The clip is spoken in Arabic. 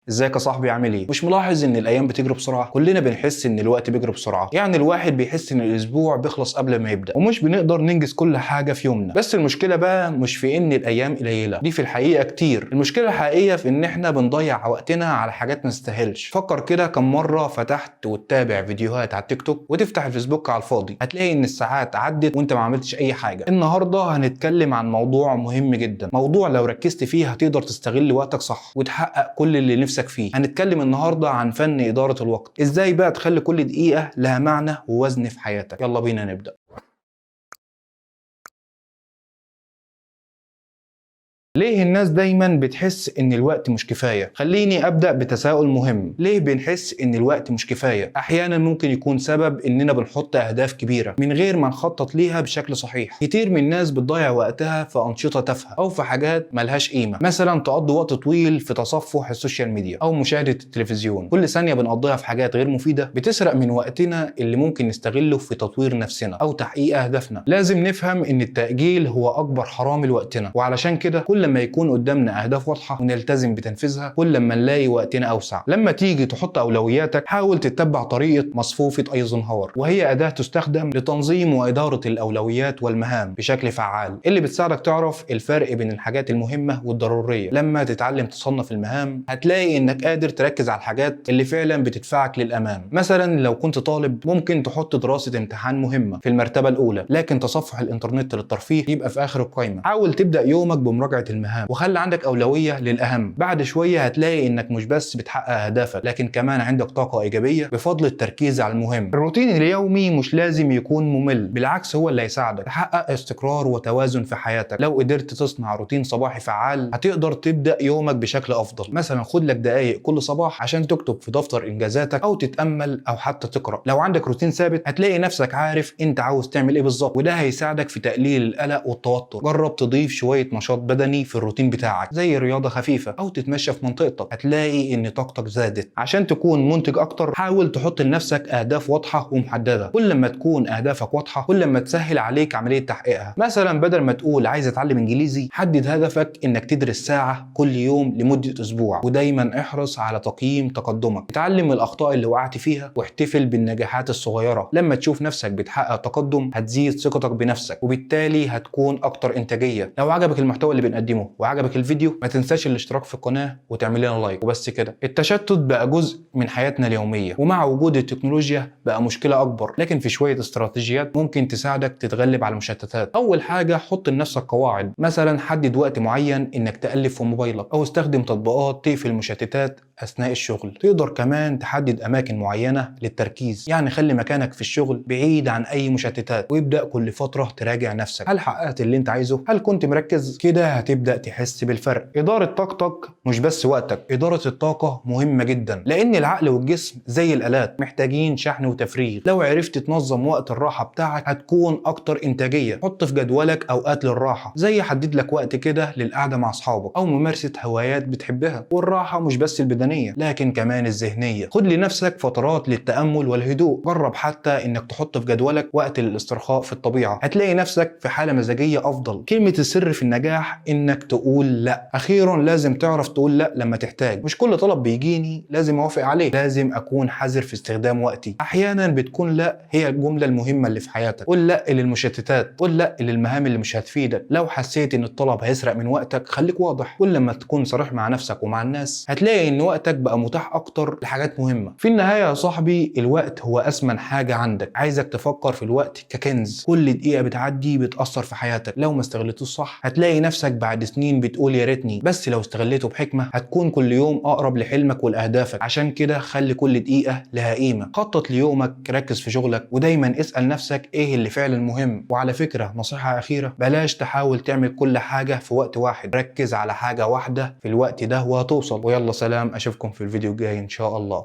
ازيك يا صاحبي؟ عامل ايه؟ مش ملاحظ ان الايام بتجري بسرعه؟ كلنا بنحس ان الوقت بيجري بسرعه، يعني الواحد بيحس ان الاسبوع بيخلص قبل ما يبدا ومش بنقدر ننجز كل حاجه في يومنا. بس المشكله بقى مش في ان الايام قليله، دي في الحقيقه كتير. المشكله الحقيقيه في ان احنا بنضيع وقتنا على حاجات ما تستاهلش. فكر كده، كم مره فتحت وتتابع فيديوهات على التيك توك وتفتح الفيسبوك على الفاضي؟ هتلاقي ان الساعات عدت وانت ما عملتش اي حاجه. النهارده هنتكلم عن موضوع مهم جدا، موضوع لو ركزت فيه هتقدر تستغل وقتك صح وتحقق كل اللي نفسك فيه. هنتكلم النهارده عن فن إدارة الوقت، ازاي بقى تخلي كل دقيقة لها معنى ووزن في حياتك. يلا بينا نبدأ. ليه الناس دايما بتحس ان الوقت مش كفايه؟ خليني ابدا بتساؤل مهم. ليه بنحس ان الوقت مش كفايه؟ احيانا ممكن يكون سبب اننا بنحط اهداف كبيره من غير ما نخطط ليها بشكل صحيح. كتير من الناس بتضيع وقتها في انشطه تافهه او في حاجات ملهاش قيمه، مثلا تقضي وقت طويل في تصفح السوشيال ميديا او مشاهده التلفزيون. كل ثانيه بنقضيها في حاجات غير مفيده بتسرق من وقتنا اللي ممكن نستغله في تطوير نفسنا او تحقيق اهدافنا. لازم نفهم ان التاجيل هو اكبر حرام لوقتنا، وعلشان كده كل ما يكون قدامنا اهداف واضحه ونلتزم بتنفيذها كل ما نلاقي وقتنا اوسع. لما تيجي تحط اولوياتك حاول تتبع طريقه مصفوفه ايزنهاور، وهي اداه تستخدم لتنظيم واداره الاولويات والمهام بشكل فعال، اللي بتساعدك تعرف الفرق بين الحاجات المهمه والضروريه. لما تتعلم تصنف المهام هتلاقي انك قادر تركز على الحاجات اللي فعلا بتدفعك للامام. مثلا لو كنت طالب ممكن تحط دراسه امتحان مهمه في المرتبه الاولى، لكن تصفح الانترنت للترفيه يبقى في اخر القائمه. حاول تبدا يومك بمراجعه المهام وخلي عندك أولوية للأهم. بعد شوية هتلاقي إنك مش بس بتحقق أهدافك لكن كمان عندك طاقة إيجابية بفضل التركيز على المهم. الروتين اليومي مش لازم يكون ممل، بالعكس هو اللي هيساعدك تحقق استقرار وتوازن في حياتك. لو قدرت تصنع روتين صباحي فعال هتقدر تبدأ يومك بشكل أفضل. مثلا خد لك دقايق كل صباح عشان تكتب في دفتر إنجازاتك أو تتأمل أو حتى تقرأ. لو عندك روتين ثابت هتلاقي نفسك عارف أنت عاوز تعمل إيه بالظبط، وده هيساعدك في تقليل القلق والتوتر. جرب تضيف شوية نشاط بدني في الروتين بتاعك زي رياضة خفيفة أو تتمشى في منطقتك، هتلاقي إن طاقتك زادت. عشان تكون منتج أكتر حاول تحط لنفسك أهداف واضحة ومحددة. كل ما تكون أهدافك واضحة كل ما تسهل عليك عملية تحقيقها. مثلا بدل ما تقول عايز أتعلم إنجليزي حدد هدفك إنك تدرس ساعة كل يوم لمدة أسبوع، ودايما احرص على تقييم تقدمك. اتعلم من الأخطاء اللي وقعت فيها واحتفل بالنجاحات الصغيرة. لما تشوف نفسك بتحقق تقدم هتزيد ثقتك بنفسك وبالتالي هتكون أكتر إنتاجية. لو عجبك المحتوى اللي بنقدمه وعجبك الفيديو ما تنساش الاشتراك في القناة وتعمل لنا لايك. وبس كده. التشتت بقى جزء من حياتنا اليومية، ومع وجود التكنولوجيا بقى مشكلة أكبر، لكن في شوية استراتيجيات ممكن تساعدك تتغلب على المشتتات. أول حاجة حط لنفسك قواعد، مثلا حدد وقت معين إنك تقلب في موبايلك أو استخدم تطبيقات تقفل المشتتات أثناء الشغل. تقدر كمان تحدد أماكن معينة للتركيز، يعني خلي مكانك في الشغل بعيد عن أي مشتتات وابدأ كل فترة تراجع نفسك. هل حققت اللي أنت عايزه؟ هل كنت مركز؟ كده هتبدأ تحس بالفرق. إدارة طاقتك مش بس وقتك، إدارة الطاقة مهمة جدا، لأن العقل والجسم زي الآلات محتاجين شحن وتفريغ. لو عرفت تنظم وقت الراحة بتاعك هتكون أكتر إنتاجية. حط في جدولك أوقات للراحة، زي حدد لك وقت كده للقعدة مع أصحابك أو ممارسة هوايات بتحبها. والراحة مش بس البدنية لكن كمان الذهنية. خد لنفسك فترات للتأمل والهدوء. جرب حتى إنك تحط في جدولك وقت للاسترخاء في الطبيعة، هتلاقي نفسك في حالة مزاجية أفضل. كلمة السر في النجاح إنك تقول لا. أخيرا لازم تعرف تقول لا لما تحتاج. مش كل طلب بيجيني لازم أوافق عليه، لازم أكون حذر في استخدام وقتي. أحيانا بتكون لا هي الجملة المهمة اللي في حياتك. قول لا للمشتتات، قول لا للمهام اللي مش هتفيدك. لو حسيت إن الطلب هيسرق من وقتك خليك واضح. كل ما تكون صريح مع نفسك ومع الناس هتلاقي إن وقتك بقى متاح أكتر لحاجات مهمة. في النهاية يا صاحبي الوقت هو أثمن حاجة عندك. عايزك تفكر في الوقت ككنز، كل دقيقة بتعدي بتأثر في حياتك. لو ما استغلتوش صح هتلاقي نفسك بعد سنين بتقول يا ريتني، بس لو استغليته بحكمة هتكون كل يوم أقرب لحلمك ولأهدافك. عشان كده خلي كل دقيقة لها قيمة. خطط ليومك، ركز في شغلك، ودايما اسأل نفسك إيه اللي فعلا مهم. وعلى فكرة نصيحة أخيرة، بلاش تحاول تعمل كل حاجة في وقت واحد، ركز على حاجة واحدة في الوقت ده وهتوصل. ويلا سلام، أشوفكم في الفيديو الجاي إن شاء الله.